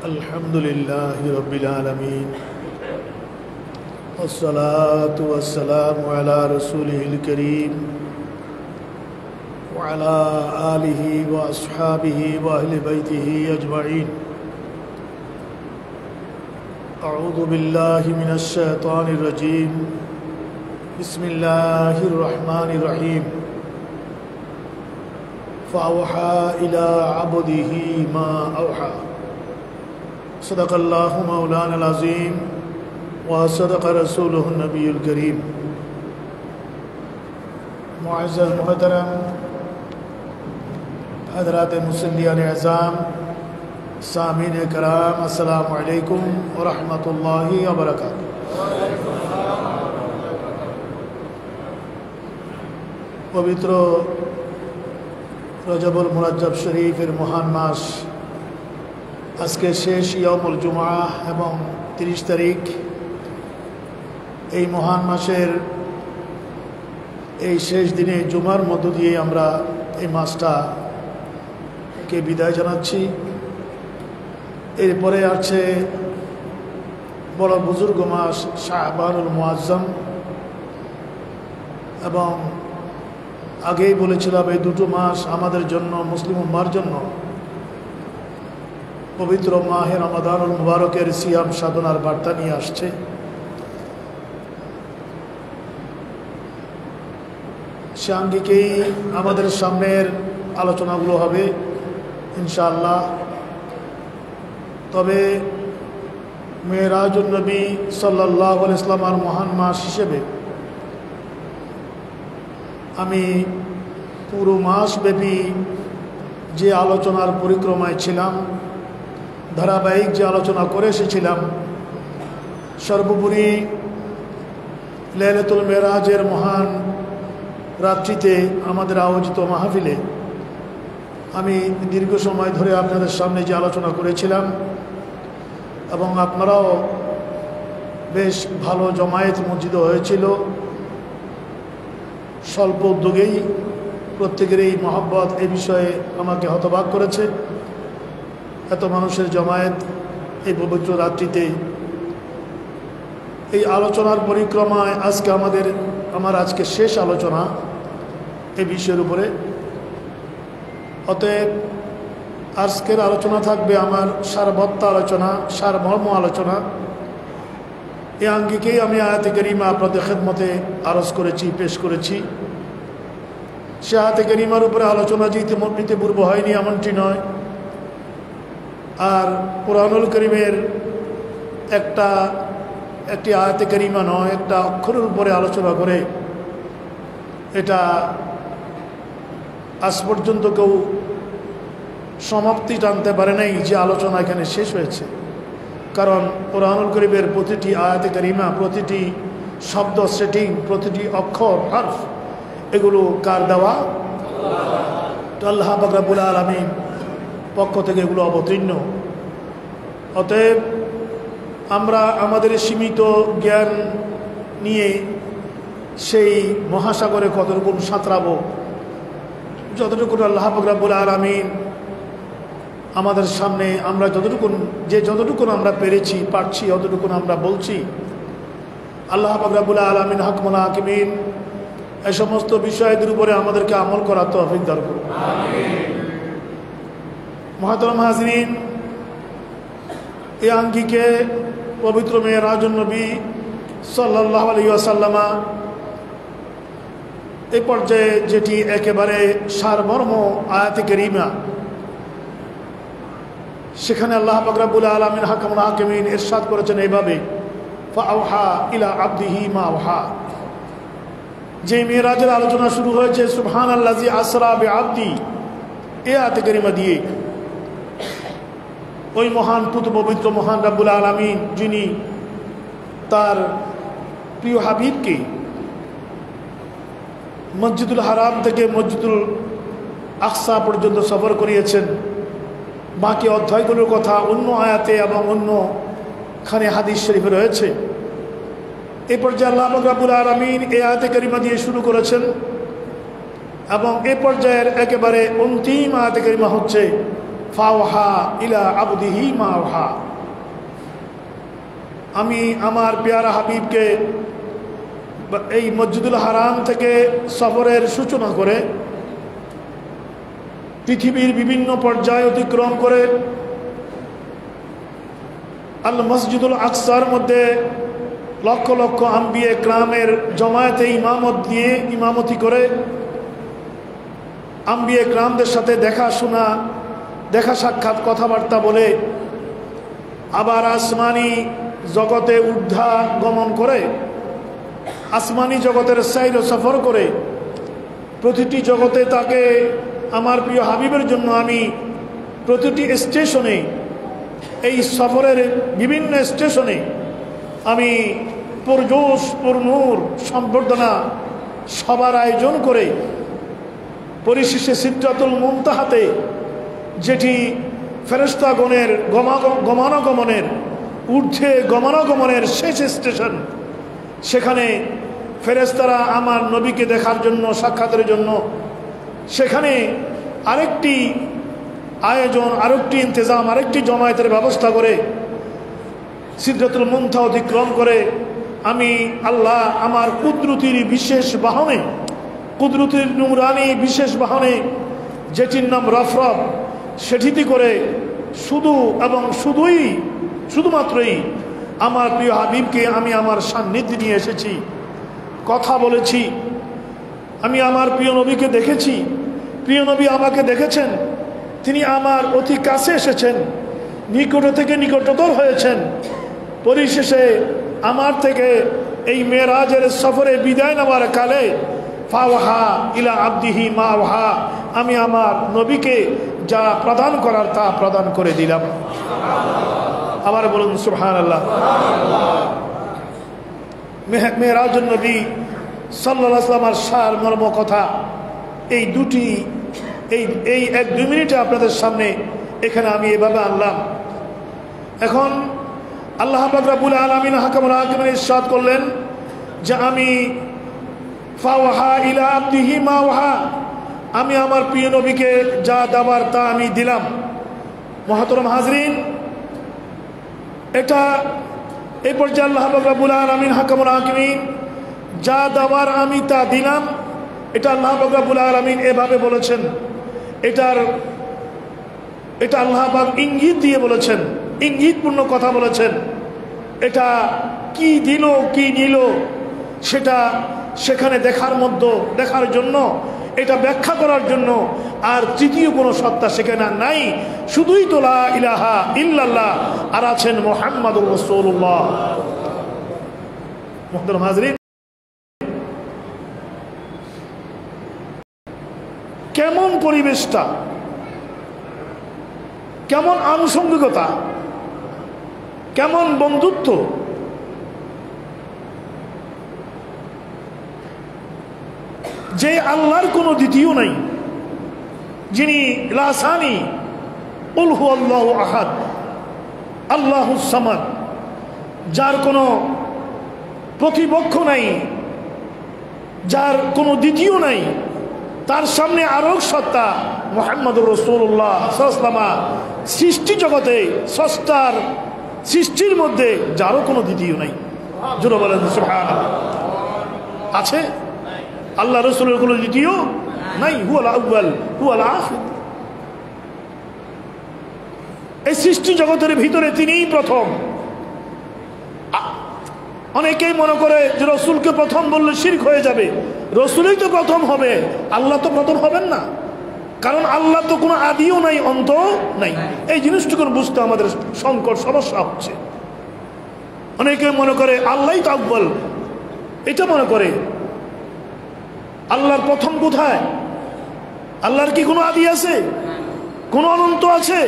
الحمد لله رب العالمين والصلاة والسلام على رسوله الكريم وعلى آله وأصحابه وأهل بيته أجمعين. أعوذ بالله من الشيطان الرجيم. بسم الله الرحمن الرحيم. فأوحى إلى عبده ما أوحى. صدق الله مولانا العظيم وصدق رسوله النبي الكريم. معزز محترم حضرات मुसल्लियान अज़ाम, सामीन कराम, अस्सलामु अलैकुम व रहमतुल्लाहि व बरकातुहू। पवित्र रजबुल मुरज्जब शरीफের মহান মাস আজকে শেষ ইয়ামুল জুমআ এবং 30 তারিখ। এই মহান মাসের এই শেষ দিনে জুমার মধ্য দিয়ে আমরা এই মাসটাকে বিদায় জানাচ্ছি। এরপরে আছে বড় বুজুর্গ মাস শাবানুল মুআজ্জম, এবং আগেই বলেছিলাম এই দুটো মাস আমাদের জন্য, মুসলিম উম্মার জন্য পবিত্র মাহে রমাদানুল মুবারকের সিয়াম সাধনার বার্তা নিয়ে আসছে। সে আঙ্গিকেই আমাদের সামনের আলোচনাগুলো হবে ইনশাআল্লাহ। তবে মেরাজুন নবী সাল্লাল্লাহু আলাইহি ওয়াসাল্লামের মহান মাস হিসেবে আমি পুরো মাসব্যাপী যে আলোচনার পরিক্রমায় ছিলাম, ধারাবাহিক যে আলোচনা করে এসেছিলাম, সর্বোপরি লাইলাতুল মেরাজের মহান রাত্রিতে আমাদের আয়োজিত মাহফিলে আমি দীর্ঘ সময় ধরে আপনাদের সামনে যে আলোচনা করেছিলাম, এবং আপনারাও বেশ ভালো জমায়েত মসজিদে হয়েছিল। স্বল্প উদ্যোগেই প্রত্যেকের এই মহব্বত এই বিষয়ে আমাকে হতবাক করেছে। এত মানুষের জমায়েত এই পবিত্র রাত্রিতে, এই আলোচনার পরিক্রমায় আজকে আমার আজকে শেষ আলোচনা এই বিষয়ের উপরে। অতএব আজকের আলোচনা থাকবে আমার সারবত্তা আলোচনা, সারমর্ম আলোচনা। এই আঙ্গিকেই আমি আয়াতে কারিমা আপনাদের খেদমতে আরজ করেছি, পেশ করেছি। সে আয়াতে কারিমার উপরে আলোচনা যে ইতিপূর্ব হয়নি এমনটি নয়, আর কুরআনুল কারীমের একটি আয়াতে কারিমা নয়, একটা অক্ষরের উপরে আলোচনা করে এটা আজ পর্যন্ত কেউ সমাপ্তি টানতে পারে নাই যে আলোচনা এখানে শেষ হয়েছে। কারণ কুরআনুল কারীমের প্রতিটি আয়াতে কারিমা, প্রতিটি শব্দ সেটিং, প্রতিটি অক্ষর হরফ, এগুলো কার দেওয়া? আল্লাহ পাক রব্বুল আলামিন পক্ষ থেকে এগুলো অবতীর্ণ। অতএব আমরা আমাদের সীমিত জ্ঞান নিয়ে সেই মহাসাগরে কতটুকু সাঁতরাবো, যতটুকু আল্লাহ পাক রব্বুল আলামিন আমাদের সামনে আমরা যতটুকু আমরা পেরেছি, পারছি, অতটুকু আমরা বলছি। আল্লাহ পাক রব্বুল আলামিন হাকমুল হাকিমিন এই সমস্ত বিষয়দের উপরে আমাদেরকে আমল করার তৌফিক দান করুন। মুহতারাম হাজরিন, এই আঙ্গিকে পবিত্র মেরাজুন নবী সাল্লাল্লাহু আলাইহি ওয়াসাল্লাম এই পর্যায়ে যেটি একেবারে সারমর্ম আয়াতে কারিমা, সেখানে আল্লাহ পাক রব্বুল আলামিন হাকামুল হাকিমিন ইরশাদ করেছেন এইভাবে, ফাআওহা ইলা আবদিহি মা আওহা। যে মেরাজের আলোচনা শুরু হয়েছে সুবহানাল্লাযী আসরা বিআবদি, এই আয়াতে কারিমা দিয়ে ওই মহান পবিত্র মহান রব্বুল আলামিন যিনি তার প্রিয় হাবিবকে মসজিদুল হারাম থেকে মসজিদুল আকসা পর্যন্ত সফর করিয়েছেন, বাকি অধ্যায়গুলোর কথা অন্য আয়াতে এবং অন্য খানে হাদিস শরীফে রয়েছে। এই পর্যায়ে আল্লাহ পাক রব্বুল আলামিন এই আয়াতে কারিমা দিয়ে শুরু করেছেন, এবং এ পর্যায়ের একেবারে অন্তিম আয়াতে কারিমা হচ্ছে ফাওহা ইলা আবদিহি মা আওহা। আমি আমার পেয়ারা হাবিবকে এই মসজিদুল হারাম থেকে সফরের সূচনা করে পৃথিবীর বিভিন্ন পর্যায় অতিক্রম করে আল মসজিদুল আকসার মধ্যে লক্ষ লক্ষ আম্বিয়ে ক্রামের জমায়েতে ইমামতি করে আম্বিয়ে ক্রামদের সাথে দেখা সাক্ষাৎ কথাবার্তা বলে আবার আসমানি জগতে ঊর্ধ্বা গমন করে আসমানি জগতের সাইর সফর করে প্রতিটি জগতে তাকে আমার প্রিয় হাবিবের জন্য আমি প্রতিটি স্টেশনে এই সফরের বিভিন্ন স্টেশনে আমি পুরজোশ পুরনূর সম্বর্ধনা সবার আয়োজন করে পরিশেষে সিদরাতুল মুনতাহাতে যেটি ফেরেশতাগণের গমনাগমনের ঊর্ধ্বে গমনাগমনের শেষ স্টেশন, সেখানে ফেরেশতারা আমার নবীকে দেখার জন্য সাক্ষাতের জন্য সেখানে আরেকটি আয়োজন, আরেকটি ইন্তজাম, আরেকটি জমায়েতের ব্যবস্থা করে সিদরাতুল মুনতাহা অতিক্রম করে আমি আল্লাহ আমার কুদরতির বিশেষ বাহনে, কুদরতির নুরানি বিশেষ বাহনে যেটির নাম রফরফ, সেটিতে করে শুধু এবং শুধুমাত্রই আমার প্রিয় হাবিবকে আমি আমার সান্নিধ্যে নিয়ে এসেছি, কথা বলেছি। আমি আমার প্রিয় নবীকে দেখেছি, প্রিয় নবী আমাকে দেখেছেন, তিনি আমার অতি কাছে এসেছেন, নিকট থেকে নিকটতর হয়েছেন। পরিশেষে আমার থেকে এই মেরাজের সফরে বিদায় নেওয়ার কালে ফাওহা ইলা আবদিহি মা আওহা, আমি আমার নবীকে যা প্রদান করার তা প্রদান করে দিলাম। আবার বলুন সুবহানাল্লাহ। মেরাজুন নবী সাল্লাল্লাহু আলাইহি ওয়াসাল্লামের সার মর্ম কথা এই দুটি এই 1-2 মিনিটে আপনাদের সামনে এখানে আমি এভাবে আনলাম। এখন আল্লাহ পাক রব্বুল আলামিন হাকামুল হাকিমিন ইরশাদ করলেন যে আমি ফাওহা ইলা আবদিহি মা আওহা, আমি আমার প্রিয় নবীকে যা দেবার তা আমি দিলাম। মুহতারাম হাজরিন, এটা এই পর্যায়ে আল্লাহ পাক রব্বুল আলামিন হাকামুল হাকিমিন যা দেবার আমি তা দিলাম, এটা আল্লাহ পাক রব্বুল আলামিন এভাবে বলেছেন। এটা আল্লাহ পাক ইঙ্গিত দিয়ে বলেছেন, ইঙ্গিতপূর্ণ কথা বলেছেন। এটা কি দিল কি নিল সেটা সেখানে দেখার জন্য, এটা ব্যাখ্যা করার জন্য আর তৃতীয় কোনো সত্তা সেখানে নাই, শুধুই তো লা ইলাহা ইল্লাল্লাহ আর আছেন মুহাম্মাদুর রাসূলুল্লাহ। মুহতারাম হাজরিন, কেমন পরিবেশটা, কেমন আনুষঙ্গিকতা, কেমন বন্ধুত্ব, যে আল্লাহর কোনো দ্বিতীয় নাই, যিনি লা সানি, কুল হুয়াল্লাহু আহাদ, আল্লাহুস সামাদ, যার কোনো প্রতিপক্ষ নাই, যার কোনো দ্বিতীয় নাই, তার সামনে আরো সত্তা মুহাম্মদুর রাসূলুল্লাহ সাল্লাল্লাহু আলাইহি ওয়াসাল্লাম, সৃষ্টি জগতে সস্তার সৃষ্টির মধ্যে যারও কোনো দ্বিতীয় নাই। জোরে বলেন সুবহানাল্লাহ। আছে আল্লাহ রাসূলের কোনো দ্বিতীয় নাই। হুয়াল আউয়াল হুয়াল আখির, এই সৃষ্টি জগতের ভিতরে তিনিই প্রথম। অনেকেই মনে করে যে রসুলকে প্রথম বললে শিরক হয়ে যাবে, রসুলই তো প্রথম হবে, আল্লাহ তো প্রথম হবেন না, কারণ আল্লাহ তো কোনো আদিও নাই অন্ত নাই। এই জিনিসটুকু বুঝতে আমাদের সংকট সমস্যা হচ্ছে। অনেকে মনে করে আল্লাহই তো আউয়াল, এটা মনে করে। আল্লাহর প্রথম কোথায়? আল্লাহর কি কোনো আদি আছে? কোনো অনন্ত আছে?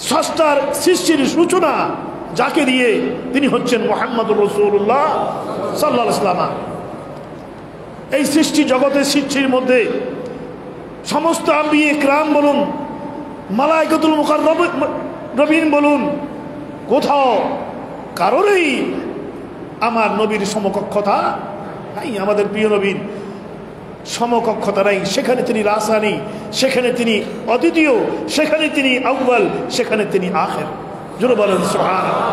স্রষ্টার সৃষ্টির সূচনা যাকে দিয়ে তিনি হচ্ছেন মুহাম্মদুর রাসূলুল্লাহ সাল্লাল্লাহু আলাইহি ওয়াসাল্লাম। এই সৃষ্টি জগতের সৃষ্টির মধ্যে সমস্ত আম্বিয়ে কিরাম বলুন, মালায়েকাতুল মুকাররাবিন বলুন, কোথাও কারোরই আমার নবীর সমকক্ষতা নাই। আমাদের প্রিয় নবীর সমকক্ষতা নাই, সেখানে তিনি রাসানি, সেখানে তিনি অদ্বিতীয়, সেখানে তিনি আউয়াল, সেখানে তিনি আখির। জোরে বলেন সুবহানাল্লাহ।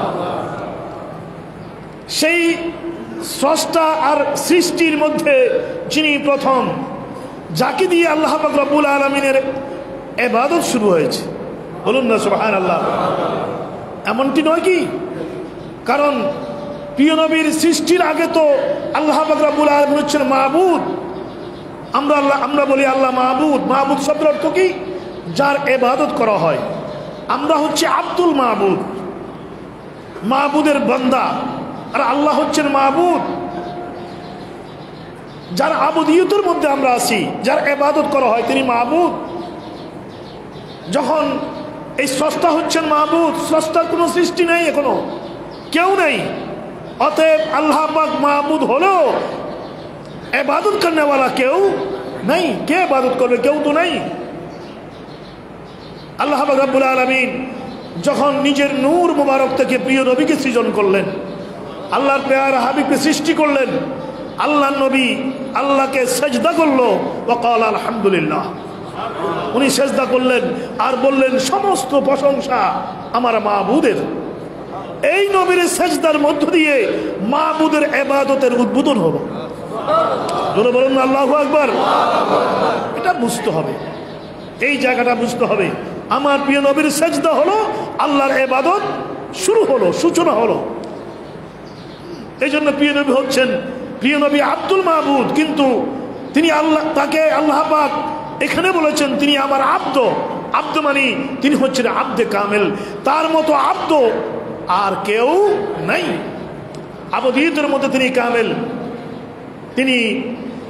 সেই স্রষ্টা আর সৃষ্টির মধ্যে যিনি প্রথম, যাকে দিয়ে আল্লাহ পাক রব্বুল আলামিনের ইবাদত শুরু হয়েছে, বলুন না সুবহানাল্লাহ। এমনটি নয় কি? কারণ প্রিয় নবীর সৃষ্টির আগে তো আল্লাহ পাক রব্বুল আলামিন হচ্ছেন মাবুদ। আমরা বলি আল্লাহ মাবুদ। মাবুদ শব্দের অর্থ কি? যার ইবাদত করা হয়। আমরা হচ্ছে আব্দুল মাবুদ, মাবুদের বান্দা। আর আল্লাহ হচ্ছেন মাবুদ, যার আবুদিয়তের মধ্যে আমরা আছি, যার ইবাদত করা হয়, তিনি মাবুদ। যখন এই স্রষ্টা হচ্ছেন মাবুদ, স্রষ্টার কোনো সৃষ্টি নেই, এখনো কেউ নেই, অতএব আল্লাহ পাক মাবুদ হলো, ইবাদত করনেওয়ালা কেউ নেই। কে ইবাদত করবে? কেউ তো নেই। আল্লাহ পাক রব্বুল আলামিন যখন নিজের নূর মুবারক থেকে প্রিয় নবীকে সৃজন করলেন, আল্লাহর প্যারা হাবিবকে সৃষ্টি করলেন, আল্লাহ নবী আল্লাহকে সেজদা করলো, ওয়াকাল আলহামদুলিল্লাহ। উনি সেজদা করলেন আর বললেন সমস্ত প্রশংসা আমার মাবুদের। এই নবীর সেজদার মধ্য দিয়ে মাবুদের ইবাদতের উদ্বোধন হলো। জোরে বলুন আল্লাহু আকবার। এটা বুঝতে হবে, এই জায়গাটা বুঝতে হবে। আমার প্রিয় নবীর সেজদা হলো, আল্লাহর ইবাদত শুরু হলো, সূচনা হলো। এই জন্য প্রিয় নবী হচ্ছেন, প্রিয় নবী আব্দুল মাবুদ, কিন্তু তিনি আল্লাহ, তাকে আল্লাহ পাক এখানে বলেছেন তিনি আমার আব্দ। আব্দ মানে তিনি হচ্ছেন আব্দে কামেল, তার মতো আব্দ আর কেউ নাই। আবুদিয়তের মধ্যে তিনি কামেল। তিনি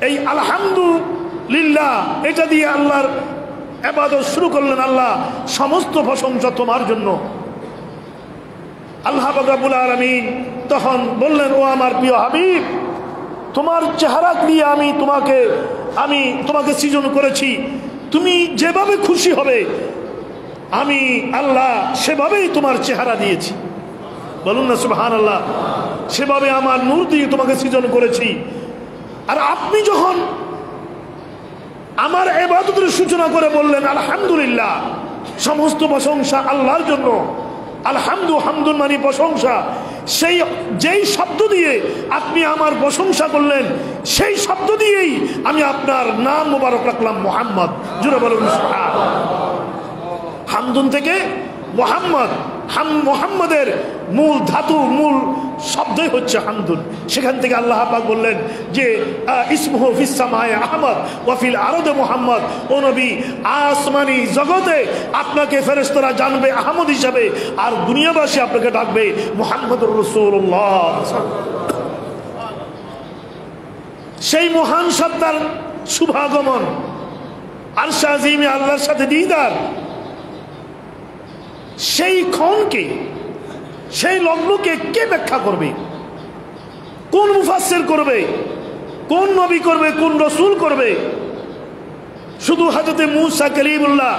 এই আলহামদুলিল্লাহ এটা দিয়ে আল্লাহর ইবাদত শুরু করলেন। আল্লাহ সমস্ত প্রশংসা তোমার জন্য। আল্লাহ পাক রব্বুল আলামিন তখন বললেন, ও আমার প্রিয় হাবিব, তোমার চেহারা দিয়ে আমি তোমাকে সৃজন করেছি, তুমি যেভাবে খুশি হবে আমি আল্লাহ সেভাবেই তোমার চেহারা দিয়েছি। বলুন না সুবহানাল্লাহ। সেভাবে আমার নূর দিয়ে তোমাকে সৃজন করেছি। আর আপনি যখন আমার ইবাদতের সূচনা করে বললেন আলহামদুলিল্লাহ, সমস্ত প্রশংসা আল্লাহর জন্য। হামদুন মানে প্রশংসা। যেই শব্দ দিয়ে আপনি আমার প্রশংসা করলেন, সেই শব্দ দিয়েই আমি আপনার নাম মোবারক রাখলাম মুহাম্মদ। জোরে বলুন সুবহানাল্লাহ। হামদুন থেকে মুহাম্মদ, মুহাম্মদের মূল ধাতু, মূল শব্দই হচ্ছে হামদুন। সেখান থেকে আল্লাহ পাক বললেন যে ইসমুহু ফিস সামায়ে আহমদ ওয়া ফিল আরদে মুহাম্মদ। ও নবী, আসমানি জগতে আপনাকে ফেরেশতারা জানবে আহমদ হিসাবে, আর দুনিয়াবাসী আপনাকে ডাকবে মুহাম্মদুর রাসূলুল্লাহ। সেই মহান সত্তার শুভাগমন, আরশ আজিমে আল্লাহর সাথে দিদার, সেই ক্ষণকে, সেই লগ্নকে কে ব্যাখ্যা করবে? কোন মুফাসসির করবে? কোন নবী করবে? কোন রসুল করবে? শুধু হযরতে মূসা কালিমুল্লাহ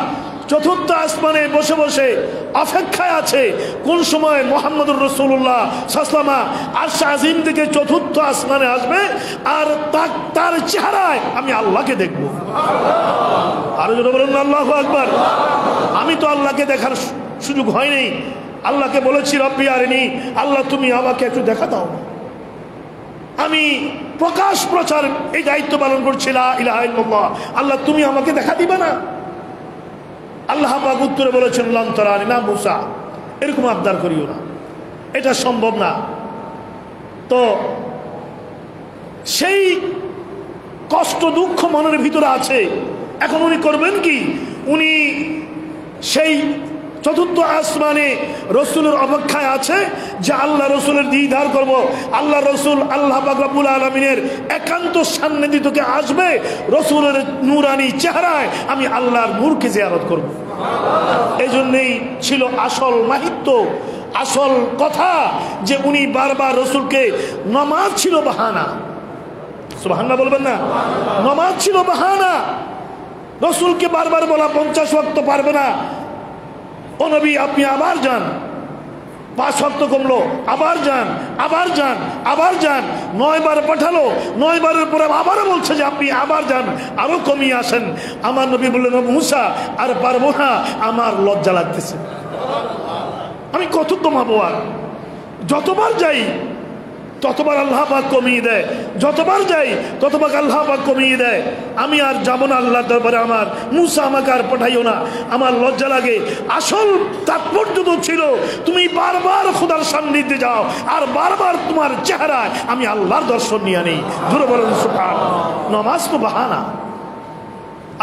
চতুর্থ আসমানে বসে বসে অপেক্ষায় আছে কোন সময় মুহাম্মদুর রাসূলুল্লাহ সাল্লাল্লাহু আলাইহি ওয়াসাল্লাম আরশ আজিম থেকে চতুর্থ আসমানে আসবে, আর তার চেহারায় আমি আল্লাহকে দেখব। আর জোরে বলুন আল্লাহু আকবার। আমি তো আল্লাহকে দেখার সুযোগ হয়নি। আল্লাহকে বলেছি রব্বি আরিনি, আল্লাহ তুমি আমাকে একটু দেখা দাও। আমি প্রকাশ প্রচার এই দায়িত্ব পালন করছি, লা ইলাহা ইল্লাল্লাহ, আল্লাহ তুমি আমাকে দেখা দিবে না? আল্লাহ পাক উত্তরে বলেছেন লান তারানি, না মূসা এরকম আবদার করিও না, এটা সম্ভব না। তো সেই কষ্ট দুঃখ মনের ভিতরে আছে। এখন উনি করবেন কি? উনি সেই চতুর্থ আসমানে রসুলের অপেক্ষায় আছে যে আল্লাহ রসুলের দিদার করব। আল্লাহ রসুল আল্লাহ পাক রব্বুল আলামিনের একান্ত সান্নিধ্য থেকে আসবে, রসুলের নূরানি চেহারায় আমি আল্লাহর নূরকে জিয়ারত করব। এই জন্যেই ছিল আসল মাহিত্য, আসল কথা যে উনি বারবার রসুলকে, নামাজ ছিল বাহানা, সুবহানাল্লাহ বলবেন না? নামাজ ছিল বাহানা। রসুলকে বারবার বলা 50 ওয়াক্ত পারবে না, ও নবী আপনি আবার যান। 5 ওয়াক্ত কমলো, আবার যান, আবার যান, আবার যান, 9 বার পাঠালো, 9 বারের পরে আবারও বলছে যে আপনি আবার যান, আরো কমিয়ে আসেন। আমার নবী বললেন, মুসা আর পারবো না, আমার লজ্জা লাগতেছে, আমি কত কমাবো আর। যতবার যাই ততবার আল্লাহ পাক কমিয়ে দেয়, যতবার যাই ততবার আল্লাহ পাক কমিয়ে দেয়। আমি আর যাব না আল্লাহর দরবারে, আমার মুসা আমাকে আর পাঠাইও না, আমার লজ্জা লাগে। আসল তাৎপর্য তো ছিল তুমি বারবার খোদার সান্নিধ্যে যাও আর বারবার তোমার চেহারায় আমি আল্লাহর দর্শন নিয়ে আনি। ধরে বলেন সুবহানাল্লাহ। নামাজ তো বাহানা।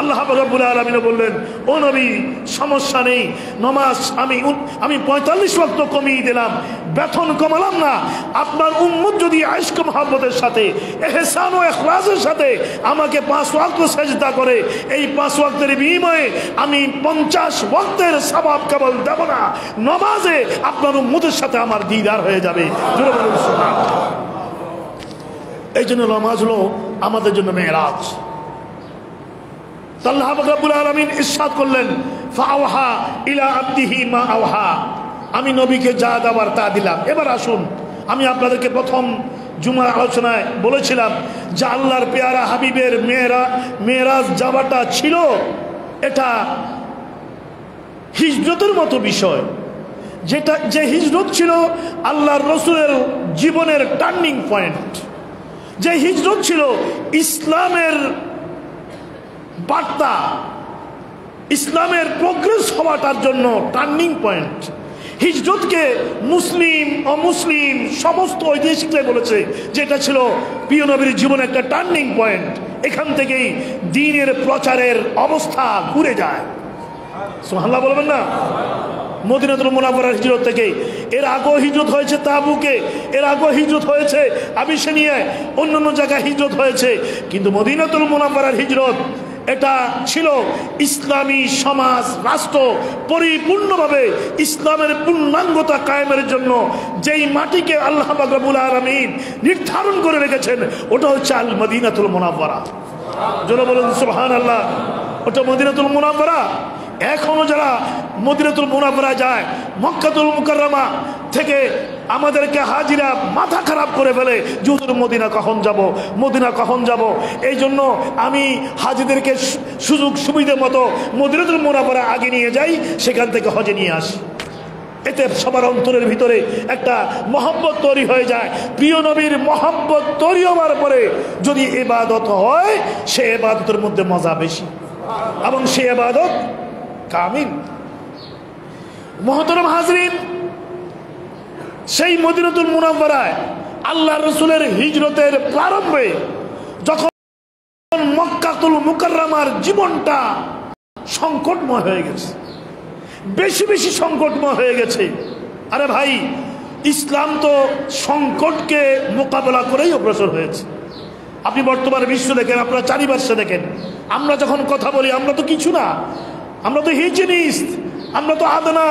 আল্লাহ রাব্বুল আলামিন বললেন, ও নবী সমস্যা নেই, নামাজ আমি 45 ওয়াক্ত কমিয়ে দিলাম, বেতন কমালাম না। আপনার উম্মত যদি ইশক মহব্বতের সাথে, ইহসান ও ইখলাসের সাথে আমাকে 5 ওয়াক্ত সেজদা করে, এই 5 ওয়াক্তের বিনিময়ে আমি 50 ওয়াক্তের সওয়াব কেবল দেব না, নামাজে আপনার উম্মতের সাথে আমার দিদার হয়ে যাবে। জোরে বলুন সুবহানাল্লাহ। এই জন্য নামাজ হলো আমাদের জন্য মেরাজ। আল্লাহ রাব্বুল আলামিন ইরশাদ করলেন, ফাআওহা ইলা আবদিহি মা আওহা, আমি নবীকে যা দেওয়ার তা দিলাম। এবার আসুন, আমি আপনাদেরকে প্রথম জুমার আলোচনায় বলেছিলাম যে আল্লাহর পেয়ারা হাবিবের মেরাজ যাওয়াটা ছিল এটা হিজরতের মতো বিষয়, যে হিজরত ছিল আল্লাহর রসুলের জীবনের টার্নিং পয়েন্ট, যে হিজরত ছিল ইসলামের বার্তা, ইসলামের প্রোগ্রেস হওয়াটার জন্য টার্নিং পয়েন্ট। হিজরতকে মুসলিম অমুসলিম সমস্ত ঐতিহাসিকরাই বলেছে যে এটা ছিল প্রিয় নবীর জীবনে একটা টার্নিং পয়েন্ট। এখান থেকেই দ্বীনের প্রচারের অবস্থা ঘুরে যায়। সুবহানাল্লাহ বলবেন না? মদিনাতুল মুনাওয়ারার হিজরত থেকে, এর আগেও হিজরত হয়েছে তাবুকে, এর আগেও হিজরত হয়েছে আবিসিনিয়ায়, অন্যান্য জায়গায় হিজরত হয়েছে, কিন্তু মদিনাতুল মুনাওয়ারার হিজরত এটা ছিল ইসলামী সমাজ রাষ্ট্র পরিপূর্ণভাবে ইসলামের পূর্ণাঙ্গতা কায়েমের জন্য যেই মাটিকে আল্লাহ পাক রব্বুল আলামিন নির্ধারণ করে রেখেছেন, ওটা হচ্ছে আল মদিনাতুল মুনাওয়ারা। জোরে বলুন সুবহানাল্লাহ। ওটা মদিনাতুল মুনাওয়ারা। এখনো যারা মদিনাতুল মুনাওয়ারা যায়, মক্কাতুল মুকাররমা থেকে আমাদেরকে হাজিরা মাথা খারাপ করে ফেলে, হুজুর মদিনা কখন যাব, মদিনা কখন যাব। এই জন্য আমি হাজিদেরকে সুযোগ সুবিধা মতো মদিনাতুল মুনাওয়ারা আগে নিয়ে যাই, সেখান থেকে হজে নিয়ে আসি। এতে সবার অন্তরের ভিতরে একটা মহব্বত তৈরি হয়ে যায়। প্রিয় নবীর মহব্বত তৈরি হওয়ার পরে যদি ইবাদত হয়, সে ইবাদতের মধ্যে মজা বেশি এবং সে ইবাদত কামিল। মুহতারাম হাজরিন, সেই মদিনাতুল মুনাওয়ারায় আল্লাহর রাসূলের হিজরতের প্রারম্ভে যখন মক্কাতুল মুকাররমার জীবনটা সংকটময় হয়ে গেছে, বেশি বেশি সংকটময় হয়ে গেছে। আরে ভাই, ইসলাম তো সংকটকে মোকাবেলা করেই অগ্রসর হয়েছে। আপনি বর্তমানে বিশ্ব দেখেন, আপনারা চারিপাশে দেখেন, আমরা যখন কথা বলি আমরা তো কিছু না, আমরা তো হিজিনিস্ট, আমরা তো আদনা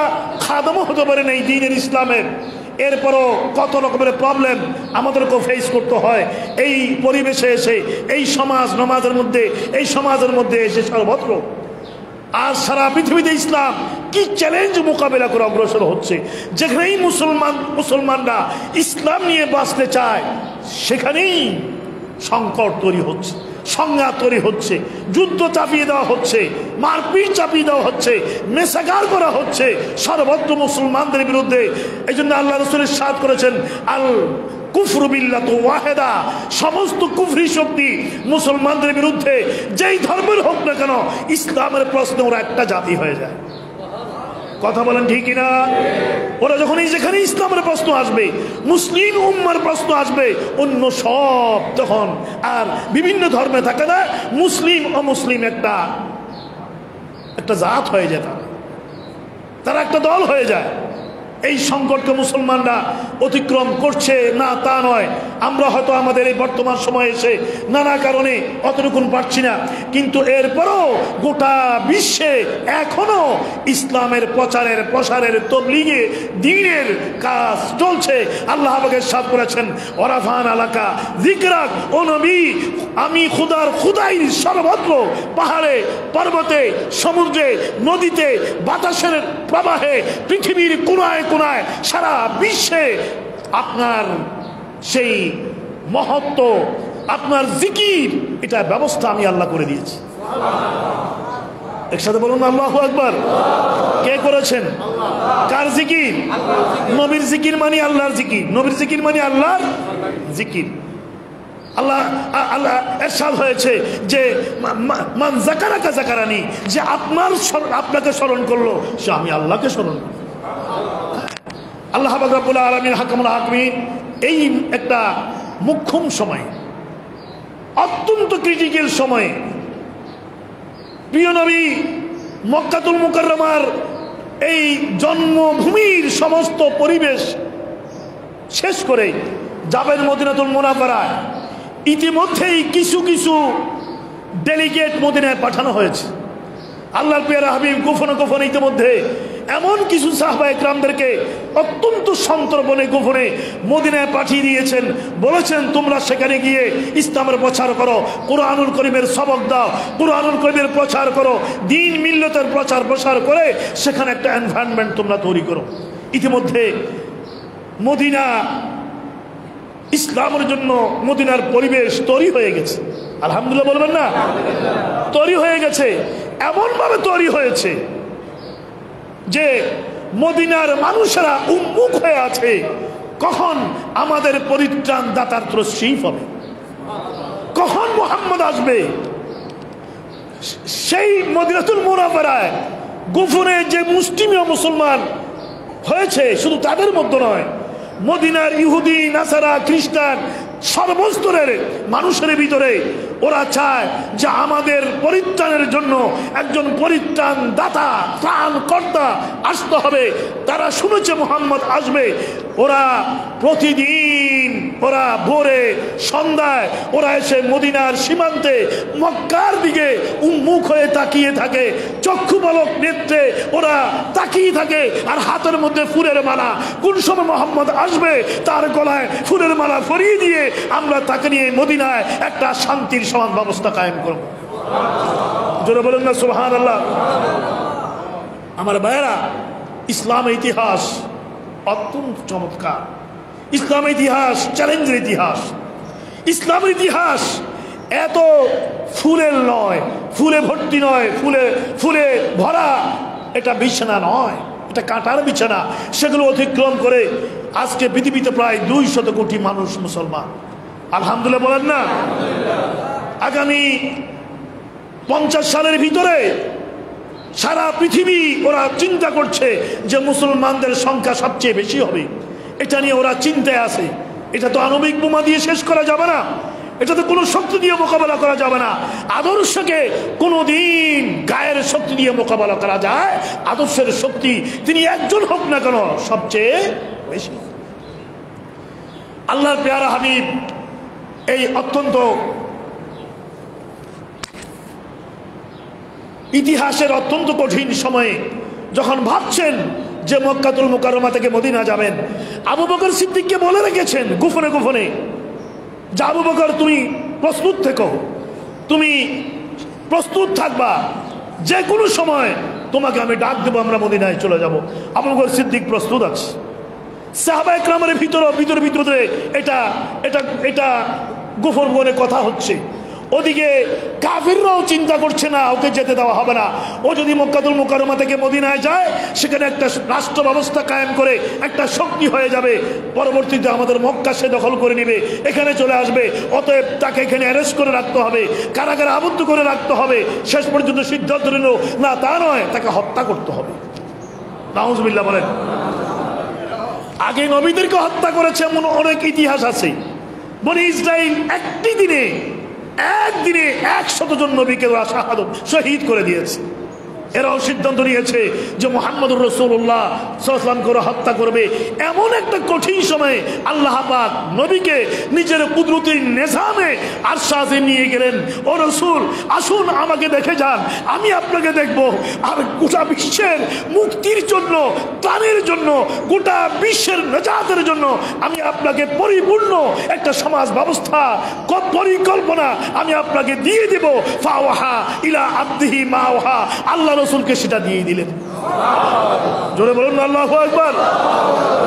খাদামও হতে পারি না এই দ্বীনের ইসলামের। এরপরও কত রকমের প্রবলেম আমাদেরকেও ফেস করতে হয় এই পরিবেশে এসে, এই সমাজের মধ্যে এসে সর্বত্র। আর সারা পৃথিবীতে ইসলাম কি চ্যালেঞ্জ মোকাবেলা করে অগ্রসর হচ্ছে। যেখানেই মুসলমানরা ইসলাম নিয়ে বাঁচতে চায়, সেখানেই সংকট তৈরি হচ্ছে, সংঘাত তৈরি হচ্ছে, যুদ্ধ চাপিয়ে দেওয়া হচ্ছে, মারপিট চাপিয়ে দেওয়া হচ্ছে, মেসাগার করা হচ্ছে সর্বত্র মুসলমানদের বিরুদ্ধে। এই জন্য আল্লাহ রাসূল ইরশাদ করেছেন, আল কুফরু বিল্লাতু ওয়াহিদা, সমস্ত কুফরি শক্তি মুসলমানদের বিরুদ্ধে, যেই ধর্মের হোক না কেন, ইসলামের প্রশ্নে ওরা একটা জাতি হয়ে যায়। কথা বলেন ঠিক কিনা? ওরা যখনই যেখানে ইসলামের প্রশ্ন আসবে, মুসলিম উম্মার প্রশ্ন আসবে, অন্য সব তখন আর বিভিন্ন ধর্মে থাকে না, মুসলিম অমুসলিম একটা জাত হয়ে যায়, তারা একটা দল হয়ে যায়। এই সংকটকে মুসলমানরা অতিক্রম করছে না তা নয়, আমরা হয়তো আমাদের এই বর্তমান সময়ে এসে নানা কারণে অতটুকুন পারছি না, কিন্তু এরপরও গোটা বিশ্বে এখনো ইসলামের প্রসারের তবলিগে দ্বীনের কাজ চলছে। আল্লাহ পাক ইরশাদ করেছেন, ওয়ারাফান আলাকা যিকরাক, ও নবী আমি খুদার খুদাই সর্বত্র, পাহাড়ে, পর্বতে, সমুদ্রে, নদীতে, বাতাসের প্রবাহে, পৃথিবীর কোনায় কোনায়, সারা বিশ্বে আপনার সেই মহত্ব, আপনার জিকির, এটা ব্যবস্থা আমি আল্লাহ করে দিয়েছি। একসাথে বলুন আল্লাহু আকবার। কে করেছেন? কার জিকির? নবীর জিকির মানে আল্লাহর জিকির, নবীর জিকির মানে আল্লাহর জিকির। আল্লাহ আল্লাহ ইরশাদ হয়েছে যে মান যাকারাকা যাকারানি, যে আপনাকে স্মরণ করলো সে আমি আল্লাহকে স্মরণ করব। আল্লাহ পাক রব্বুল আলামিন হাকামুল হাকিমিন এই একটা মুখ্যম সময়, অত্যন্ত ক্রিটিক্যাল সময়ে প্রিয় নবী মক্কাতুল মুকাররমার এই জন্মভূমির সমস্ত পরিবেশ শেষ করে যাবেন মদিনাতুল মুনাওয়ারায়। ইতিমধ্যেই কিছু কিছু ডেলিগেট মদিনায় পাঠানো হয়েছে। আল্লাহর পেয়ারা হাবিব গোপনে গোপনে ইতিমধ্যে এমন কিছু সাহাবা একরামদেরকে অত্যন্ত সন্তর্পণে গোপনে মদিনায় পাঠিয়ে দিয়েছেন। বলেছেন তোমরা সেখানে গিয়ে ইসলামের প্রচার করো, কুরআনুল কারীমের সবক দাও, কুরআনুল কারীমের প্রচার করো, দ্বীন মিল্লাতের প্রচার প্রসার করে সেখানে একটা এনভায়রনমেন্ট তোমরা তৈরি করো। ইতিমধ্যে মদিনা ইসলামের জন্য মদিনার পরিবেশ তৈরি হয়ে গেছে। আলহামদুলিল্লাহ বলবেন না? তৈরি হয়ে গেছে, এমনভাবে তৈরি হয়েছে যে মদিনার মানুষেরা উন্মুখ হয়ে আছে কখন আমাদের পরিত্রাণ দাতার তশরীফ হবে, কখন মুহাম্মদ আসবে। সেই মদিনাতুল মুনাওয়ারায় গোপনে যে মুসলিমীয় মুসলমান হয়েছে, শুধু তাদের মধ্যে নয়, মদিনার ইহুদি, নাসারা, খ্রিস্টান, সর্বস্তরের মানুষের ভিতরে ওরা চায় যে আমাদের পরিত্রাণের জন্য একজন পরিত্রাণ দাতা, ত্রাণ কর্তা আসতে হবে। তারা শুনেছে মুহাম্মদ আসবে। ওরা প্রতিদিন, ওরা ভোরে সন্ধ্যায় ওরা এসে মদিনার সীমান্তে মক্কার দিকে উন্মুখ হয়ে তাকিয়ে থাকে, চক্ষু পলক নেত্রে ওরা তাকিয়ে থাকে, আর হাতের মধ্যে ফুলের মালা। কোন সময় মুহাম্মদ আসবে তার গলায় ফুলের মালা পরিয়ে দিয়ে আমরা তাকে নিয়ে মদিনায় একটা শান্তির সমান ব্যবস্থা কায়েম করব। জোরে বলেন না সুবহানাল্লাহ। আমার ভাইয়েরা, ইসলামের ইতিহাস অত্যন্ত চমৎকার। ইসলামের ইতিহাস চ্যালেঞ্জের ইতিহাস। ইসলামের ইতিহাস এত ফুলের নয়, ফুলে ভর্তি নয়, ফুলে ফুলে ভরা এটা বিছানা নয়, এটা কাঁটার বিছানা। সেগুলো অতিক্রম করে আজকে পৃথিবীতে প্রায় 200 কোটি মানুষ মুসলমান। আলহামদুলিল্লাহ বলেন না? আগামী 50 সালের ভিতরে সারা পৃথিবী ওরা চিন্তা করছে যে মুসলমানদের সংখ্যা সবচেয়ে বেশি হবে। এটা নিয়ে ওরা চিন্তায় আছে। এটা তো আণবিক বোমা দিয়ে শেষ করা যাবে না, এটা তো কোনো শক্তি দিয়ে মোকাবেলা করা যাবে না। আদর্শকে কোনোদিন গায়ের শক্তি দিয়ে মোকাবেলা করা যায়। আদর্শের শক্তি তিনি একজন হোক না কেন সবচেয়ে বেশি। আল্লাহর পেয়ারা হাবিব এই অত্যন্ত ইতিহাসের অত্যন্ত কঠিন সময়ে যখন ভাবছেন যে মক্কাতুল মুকাররমা থেকে মদিনা যাবেন, আবু বকর সিদ্দিককে বলে রেখেছেন গোপনে গোপনে যে আবু বকর তুমি প্রস্তুত থেকো, তুমি প্রস্তুত থাকবা, যে কোনো সময় তোমাকে আমি ডাক দেবো, আমরা মদিনায় চলে যাব। আবু বকর সিদ্দিক প্রস্তুত আছে। সাহাবা একরামের ভিতরে এটা এটা এটা গোপন গোপনে কথা হচ্ছে। ওদিকে কাফিররাও চিন্তা করছে না ওকে যেতে দেওয়া হবে না। ও যদি মক্কাতুল মুকাররমা থেকে মদিনায় যায়, সেখানে একটা রাষ্ট্র ব্যবস্থা কায়েম করে একটা শক্তি হয়ে যাবে। পরবর্তীতে আমাদের মক্কা সে দখল করে নেবে, এখানে চলে আসবে। অতএব তাকে এখানে অ্যারেস্ট করে রাখতে হবে, কারাগারে আবদ্ধ করে রাখতে হবে। শেষ পর্যন্ত সিদ্ধান্ত নিল না, তা নয়, তাকে হত্যা করতে হবে। নাউজুবিল্লাহ বলেন। আগে নবীদেরকে হত্যা করেছে এমন অনেক ইতিহাস আছে। বনি ইসরাইল একদিনে 100 জন নবীকে ওরা শহীদ করে দিয়েছে। এরাও সিদ্ধান্ত নিয়েছে যে মুহাম্মদুর রাসূলুল্লাহ সাল্লাল্লাহু আলাইহি ওয়াসাল্লাম করে হত্যা করবে। এমন একটা কঠিন সময়ে আল্লাহ পাক নবীকে নিজের কুদরতি নিজামে আরশে আজিম নিয়ে গেলেন। ও রাসূল, আসুন আমাকে দেখে যান, আমি আপনাকে দেখব। আর গোটা বিশ্বের মুক্তির জন্য, ত্রাণের জন্য, গোটা বিশ্বের নাজাতের জন্য আমি আপনাকে পরিপূর্ণ একটা সমাজ ব্যবস্থা পরিকল্পনা আমি আপনাকে দিয়ে দেব। ফাওয়াহা ইলা আবদিহি মা ওয়াহা, আল্লাহ রাসূলকে সেটা দিয়ে দিলেন। জোরে বলুন আল্লাহু আকবার।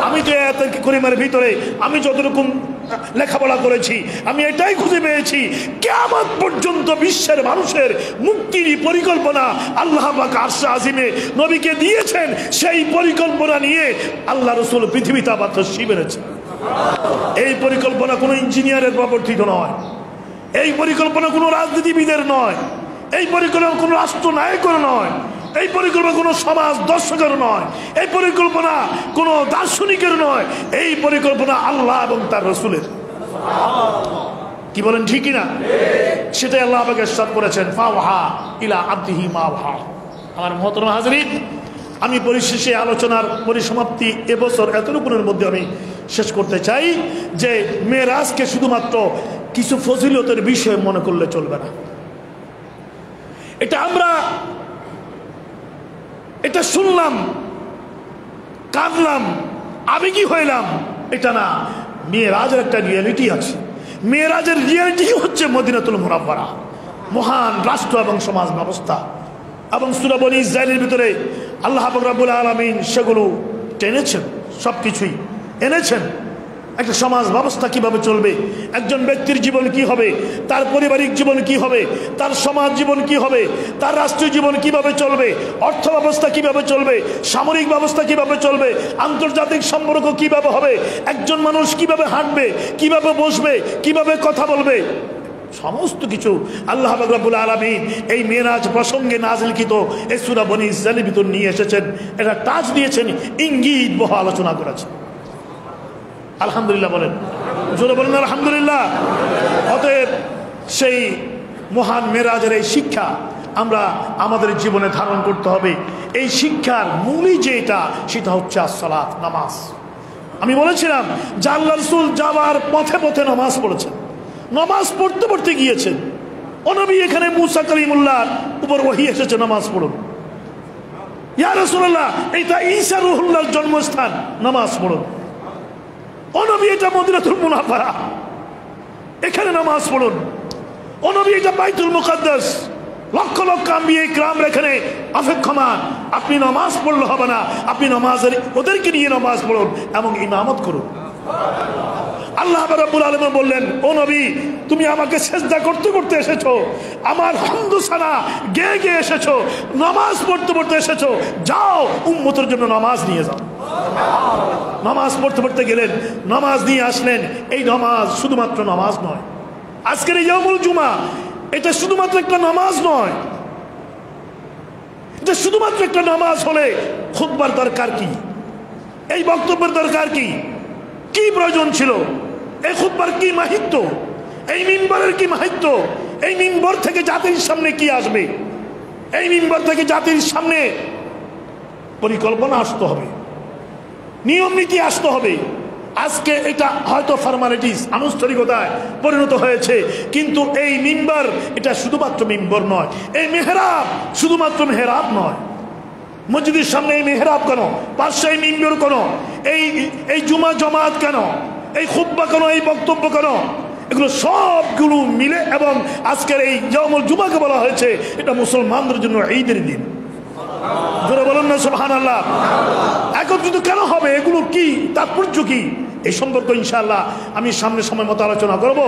আমি তো আয়াতুল কারিমার ভিতরে আমি যতটুকু লেখাপড়া করেছি আমি এটাই খুঁজে পেয়েছি, কিয়ামত পর্যন্ত বিশ্বের মানুষের মুক্তির পরিকল্পনা আল্লাহ পাক আরশে আজিমে নবীকে দিয়েছেন। সেই পরিকল্পনা নিয়ে আল্লাহ রাসূল পৃথিবীতে আবার তশরীফ এনেছেন। এই পরিকল্পনা কোনো ইঞ্জিনিয়ারের প্রবর্তিত নয়, এই পরিকল্পনা কোনো রাজনীতিবিদের নয়, এই পরিকল্পনা কোনো রাষ্ট্রনায়কের নয়, এই পরিকল্পনা কোনো সমাজ দর্শকের নয়, এই পরিকল্পনা কোনো দার্শনিকের নয়, এই পরিকল্পনা আল্লাহ এবং তার রাসূলের। কি বলেন ঠিক না? সেটাই আল্লাহ পাক ইরশাদ করেছেন, ফাওয়াহা ইলা আবদিহি মা ওয়াহা। আমার মুহতারাম হাজরিন, আমি পরিশেষে আলোচনার পরিসমাপ্তি এবছর এতটুকুনের মধ্যে আমি শেষ করতে চাই যে মেরাজকে শুধুমাত্র কিছু ফজিলতের বিষয় মনে করলে চলবে না। এটা শুনলাম, কাঁদলাম, আবেগী হইলাম, এটা না। মেরাজের একটা রিয়েলিটি আছে। মেরাজের রিয়েলিটি হচ্ছে মদিনাতুল মুনাওয়ারা, মহান রাষ্ট্র এবং সমাজ ব্যবস্থা। এবং সূরা বনী ইসরাঈলের ভিতরে আল্লাহ পাক রব্বুল আলামিন সেগুলো টেনেছেন, সব কিছুই এনেছেন। একটা সমাজ ব্যবস্থা কিভাবে চলবে, একজন ব্যক্তির জীবন কি হবে, তার পারিবারিক জীবন কি হবে, তার সমাজ জীবন কি হবে, তার রাষ্ট্রীয় জীবন কিভাবে চলবে, অর্থ ব্যবস্থা কিভাবে চলবে, সামরিক ব্যবস্থা কিভাবে চলবে, আন্তর্জাতিক সম্পর্ক কিভাবে হবে, একজন মানুষ কিভাবে হাঁটবে, কিভাবে বসবে, কিভাবে কথা বলবে, সমস্ত কিছু আল্লাহ পাক রব্বুল আলামিন এই মেরাজ প্রসঙ্গে নাযিলকৃত এই সূরা বনী ইসরাঈলের ভিতর নিয়ে এসেছেন। এটা টাচ দিয়েছেন, ইঙ্গিত বহ আলোচনা করেছেন। আলহামদুলিল্লাহ বলেন, জোরে বলেন আলহামদুলিল্লাহ। অতএব সেই মহান মেরাজের এই শিক্ষা আমরা আমাদের জীবনে ধারণ করতে হবে। এই শিক্ষার মূলই যেটা, সেটা হচ্ছে আসসালাত, নামাজ। আমি বলেছিলাম যে আল্লাহ রাসূল যাওয়ার পথে পথে নামাজ পড়েছেন, নামাজ পড়তে পড়তে গিয়েছেন। ও নবী, এখানে মুসা কালিমুল্লাহর উপর ওহী এসেছে, নামাজ পড়ুন। ইয়া রাসূলুল্লাহ, এটা ঈসা রূহুল্লাহর জন্মস্থান, নামাজ পড়ুন। ও নবী, এটা মদিনাতুল মুনাওয়ারা, এখানে নামাজ পড়ুন। ও নবী, এটা বাইতুল মুকাদ্দাস, লক্ষ লক্ষ আম্বিয়া কিরাম এখানে অপেক্ষমান। আপনি নামাজ পড়লে হবে না, আপনি নামাজের ওদেরকে নিয়ে নামাজ পড়ুন এবং ইমামত করুন। আল্লাহ রাব্বুল আলামিন বললেন, ও নবী, তুমি আমাকে সিজদা করতে করতে এসেছো, আমার হামদু সানা গেয়ে গেয়ে এসেছো, নামাজ পড়তে পড়তে এসেছো, যাও উম্মতের জন্য নামাজ নিয়ে যাও। নামাজ পড়তে পড়তে গেলেন, নামাজ নিয়ে আসলেন। এই নামাজ শুধুমাত্র নামাজ নয়, আজকের এই ইয়াউমুল জুমা এটা শুধুমাত্র একটা নামাজ নয়। এটা শুধুমাত্র একটা নামাজ হলে খুতবার দরকার কি, এই বক্তব্যের দরকার কি, কি প্রয়োজন ছিল, এই খুতবার কি মাহিত্য, এই মিম্বরের কি মাহিত্য, এই মিম্বর থেকে জাতির সামনে কি আসবে, এই মিম্বর থেকে জাতির সামনে পরিকল্পনা আসতে হবে, নিয়ম নীতি আসতে হবে। আজকে এটা হয়তো ফরমালিটিস, আনুষ্ঠানিকতায় পরিণত হয়েছে, কিন্তু এই মিম্বর এটা শুধুমাত্র মিম্বর নয়, এই মেহরাব শুধুমাত্র মেহরাব নয়। মসজিদের সামনে এই মেহরাব কেন, পাশে এই মিম্বর কেন, এই জুমা জমাত কেন, এই খুতবা কেন, এই বক্তব্য কেন, এগুলো সবগুলো মিলে এবং আজকের এই ইয়াউমুল জুমাকে বলা হয়েছে এটা মুসলমানদের জন্য ঈদের দিন। জোরে বলুন না সুবহানাল্লাহ। একত্রিত কেন হবে, এগুলো কি তাৎপর্য কি, এই সম্পর্কে ইনশাআল্লাহ আমি সামনে সময় মতো আলোচনা করব।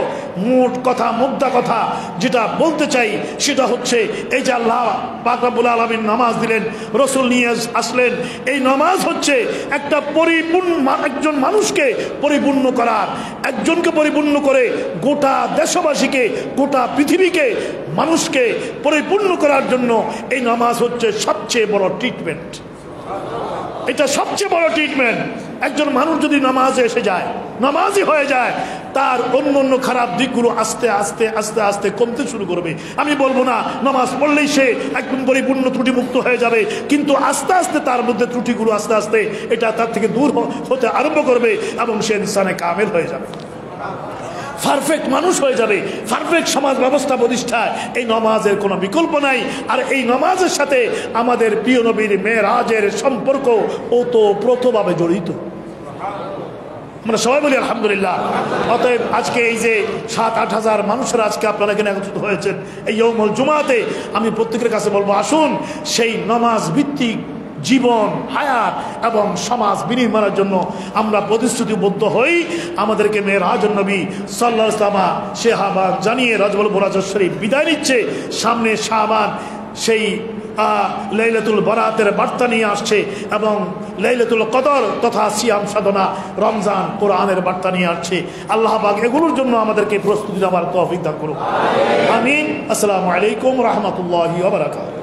মোট কথা, মুদ্রা কথা যেটা বলতে চাই সেটা হচ্ছে এই যে আল্লাহ পাক রব্বুল আলামিন নামাজ দিলেন, রাসূল নিয়ে আসলেন। এই নামাজ হচ্ছে একটা পরিপূর্ণ, একজন মানুষকে পরিপূর্ণ করার, একজনকে পরিপূর্ণ করে গোটা দেশবাসীকে, গোটা পৃথিবীকে, মানুষকে পরিপূর্ণ করার জন্য এই নামাজ হচ্ছে সবচেয়ে বড় ট্রিটমেন্ট। এটা সবচেয়ে বড় ট্রিটমেন্ট। একজন মানুষ যদি নামাজে এসে যায়, নামাজি হয়ে যায়, তার অন্য অন্য খারাপ দিকগুলো আস্তে আস্তে আস্তে আস্তে কমতে শুরু করবে। আমি বলবো না নামাজ পড়লেই সে একদম পরিপূর্ণ ত্রুটিমুক্ত হয়ে যাবে, কিন্তু আস্তে আস্তে তার মধ্যে ত্রুটিগুলো আস্তে আস্তে এটা তার থেকে দূর হতে আরম্ভ করবে এবং সে ইনসানে কামেল হয়ে যাবে, পারফেক্ট মানুষ হয়ে যাবে। পারফেক্ট সমাজ ব্যবস্থা প্রতিষ্ঠায় এই নামাজের কোনো বিকল্প নাই। আর এই নামাজের সাথে আমাদের প্রিয় নবীর মেরাজের সম্পর্ক ওতপ্রোতভাবে জড়িত। আমরা সবাই বলি আলহামদুলিল্লাহ। অতএব আজকে এই যে 7-8 হাজার মানুষের আজকে আপনারা এখানে একত্রিত হয়েছেন এই ইয়াউমুল জুমাতে, আমি প্রত্যেকের কাছে বলবো আসুন সেই নামাজ ভিত্তিক জীবন, হায়াত এবং সমাজ বিনির্মাণের জন্য আমরা প্রতিশ্রুতিবদ্ধ হই। আমাদেরকে মেরাজুন নবী সাল্লাল্লাহু আলাইহি ওয়াসাল্লাম শেহাবান জানিয়ে রজবুল মুরাজ্জব শরীফ বিদায় নিচ্ছে। সামনে শাবান সেই লাইলাতুল বারাতের বার্তা নিয়ে আসছে এবং লাইলাতুল কদর তথা সিয়াম সাধনা, রমজান, কোরআনের বার্তা নিয়ে আসছে। আল্লাহ পাক এগুলোর জন্য আমাদেরকে প্রস্তুতি নেওয়ার তৌফিক দান করুন। আমিন। আসসালামু আলাইকুম ওয়া রাহমাতুল্লাহি ওয়া বারাকাতুহু।